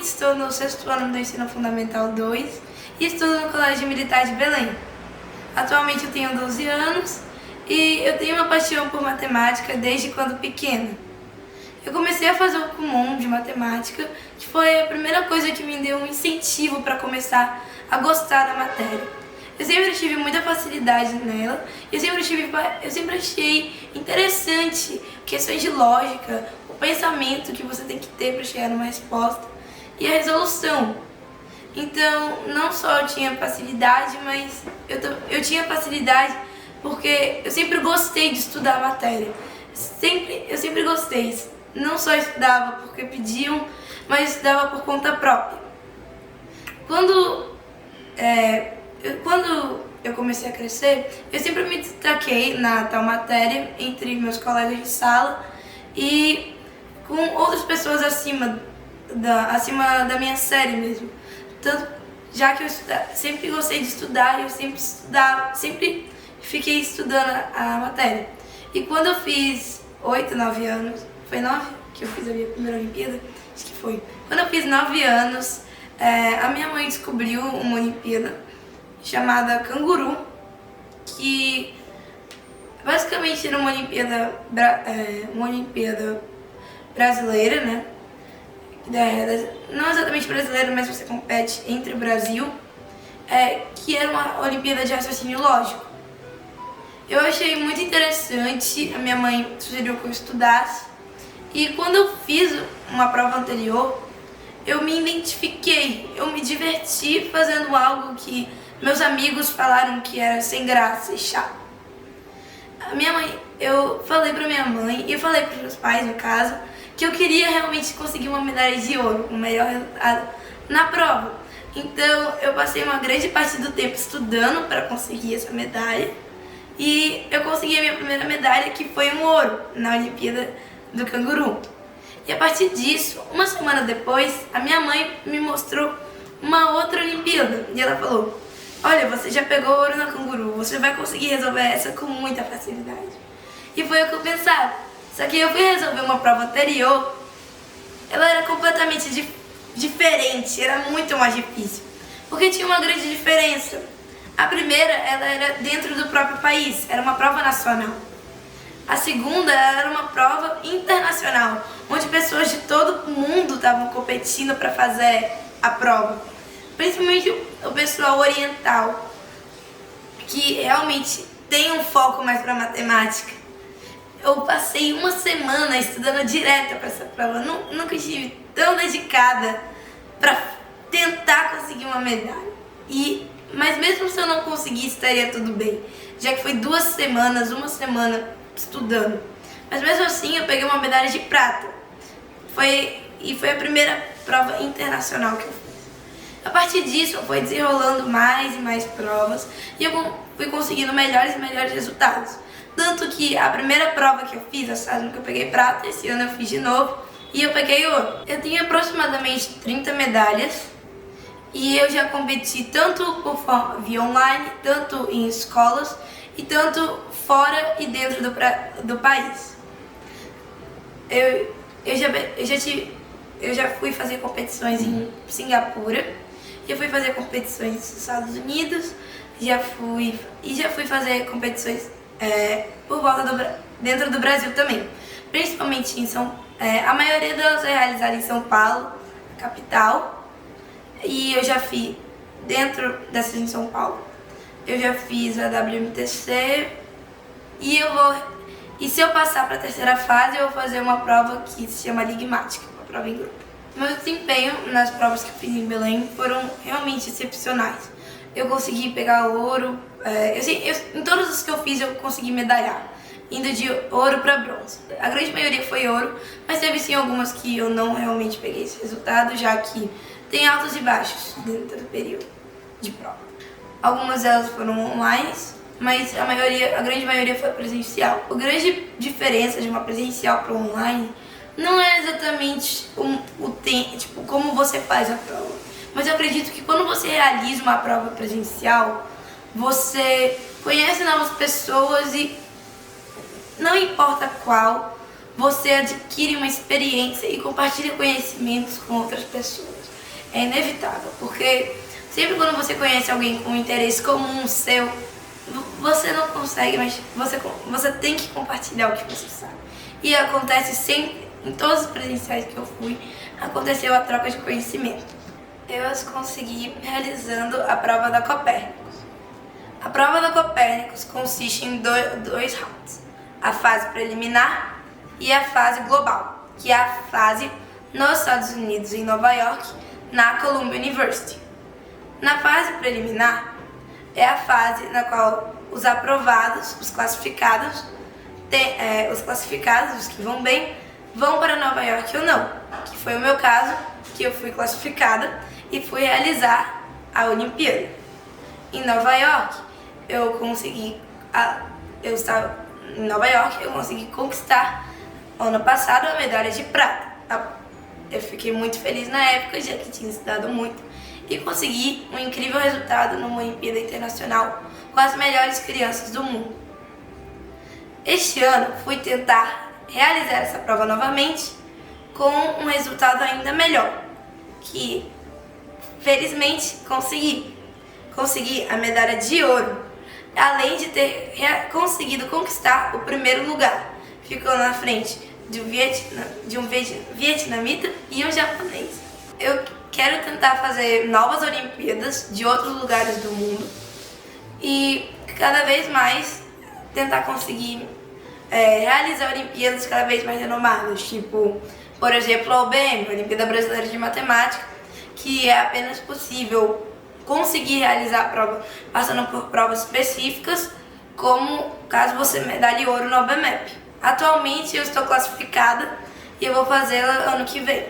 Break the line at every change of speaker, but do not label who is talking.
estou no 6º ano do Ensino Fundamental 2 e estudo no Colégio Militar de Belém. Atualmente eu tenho 12 anos e eu tenho uma paixão por matemática desde quando pequena. Eu comecei a fazer o comum de matemática, que foi a primeira coisa que me deu um incentivo para começar a gostar da matéria. Eu sempre tive muita facilidade nela e eu sempre achei interessante questões de lógica, o pensamento que você tem que ter para chegar numa resposta e a resolução. Então, não só eu tinha facilidade, mas eu tinha facilidade porque eu sempre gostei de estudar a matéria. Eu sempre gostei. Não só estudava porque pediam, mas estudava por conta própria. Quando eu comecei a crescer, eu sempre me destaquei na tal matéria entre meus colegas de sala e com outras pessoas acima da minha série mesmo. Tanto, já que eu sempre gostei de estudar, eu sempre fiquei estudando a matéria. E quando eu fiz 8, 9 anos, foi 9 que eu fiz a minha primeira Olimpíada? Acho que foi. Quando eu fiz 9 anos, a minha mãe descobriu uma Olimpíada chamada Canguru, que basicamente era uma Olimpíada brasileira, né? Não exatamente brasileira, mas você compete entre o Brasil, que era uma Olimpíada de raciocínio lógico. Eu achei muito interessante, a minha mãe sugeriu que eu estudasse, e quando eu fiz uma prova anterior, eu me identifiquei, eu me diverti fazendo algo que meus amigos falaram que era sem graça e chato. Eu falei pra minha mãe e eu falei pros meus pais, no caso, que eu queria realmente conseguir uma medalha de ouro, o melhor resultado na prova. Então eu passei uma grande parte do tempo estudando para conseguir essa medalha e eu consegui a minha primeira medalha, que foi um ouro na Olimpíada do Canguru. E a partir disso, uma semana depois, a minha mãe me mostrou uma outra Olimpíada e ela falou: olha, você já pegou ouro na Canguru, você vai conseguir resolver essa com muita facilidade. E foi o que eu pensava. Só que eu fui resolver uma prova anterior, ela era completamente diferente, era muito mais difícil. Porque tinha uma grande diferença. A primeira, ela era dentro do próprio país, era uma prova nacional. A segunda, ela era uma prova internacional, onde pessoas de todo o mundo estavam competindo para fazer a prova. Principalmente o pessoal oriental, que realmente tem um foco mais para matemática. Eu passei uma semana estudando direto para essa prova. Nunca estive tão dedicada para tentar conseguir uma medalha. Mas mesmo se eu não conseguisse, estaria tudo bem, já que foi 2 semanas, uma semana estudando. Mas mesmo assim eu peguei uma medalha de prata. Foi a primeira prova internacional que eu fiz. A partir disso, foi desenrolando mais e mais provas e eu fui conseguindo melhores e melhores resultados. Tanto que a primeira prova que eu fiz, a SASM, que eu peguei prata, esse ano eu fiz de novo e eu peguei ouro. Eu tenho aproximadamente 30 medalhas e eu já competi tanto via online, tanto em escolas e tanto fora e dentro do país. Eu já fui fazer competições em Singapura, já fui fazer competições nos Estados Unidos, já fui fazer competições dentro do Brasil também, principalmente a maioria delas é realizada em São Paulo, capital, e eu já fiz dentro dessas em São Paulo. Eu já fiz a WMTC e se eu passar para a terceira fase, eu vou fazer uma prova que se chama Ligmática, uma prova em grupo. Meu desempenho nas provas que eu fiz em Belém foram realmente excepcionais. Eu consegui pegar ouro, em todas as que eu fiz eu consegui medalhar, indo de ouro para bronze. A grande maioria foi ouro, mas teve sim algumas que eu não realmente peguei esse resultado, já que tem altos e baixos dentro do período de prova. Algumas delas foram online, mas a grande maioria foi presencial. A grande diferença de uma presencial para online não é exatamente como você faz a prova, mas eu acredito que quando você realiza uma prova presencial, você conhece novas pessoas e não importa qual, você adquire uma experiência e compartilha conhecimentos com outras pessoas. é inevitável, porque sempre quando você conhece alguém com um interesse comum seu, você não consegue, mas você tem que compartilhar o que você sabe. E acontece sempre, em todos os presenciais que eu fui, aconteceu a troca de conhecimento. Eu as consegui realizando a prova da Copérnicos. A prova da Copérnicos consiste em dois rounds: a fase preliminar e a fase global, que é a fase nos Estados Unidos, em Nova York, na Columbia University. Na fase preliminar é a fase na qual os aprovados, os classificados, os que vão bem, vão para Nova York ou não, que foi o meu caso, que eu fui classificada e fui realizar a Olimpíada. Em Nova York, eu estava em Nova York, eu consegui conquistar ano passado a medalha de prata. Eu fiquei muito feliz na época, já que tinha estudado muito, e consegui um incrível resultado numa Olimpíada Internacional com as melhores crianças do mundo. Este ano fui tentar realizar essa prova novamente com um resultado ainda melhor, que felizmente consegui. Consegui a medalha de ouro, além de ter conseguido conquistar o primeiro lugar, ficou na frente de um vietnamita e um japonês. Eu quero tentar fazer novas Olimpíadas de outros lugares do mundo e cada vez mais tentar conseguir realizar Olimpíadas cada vez mais renomadas, tipo, por exemplo, a OBM, a Olimpíada Brasileira de Matemática, que é apenas possível conseguir realizar a prova passando por provas específicas, como caso você medalhe ouro no OBMEP. Atualmente eu estou classificada e eu vou fazê-la ano que vem.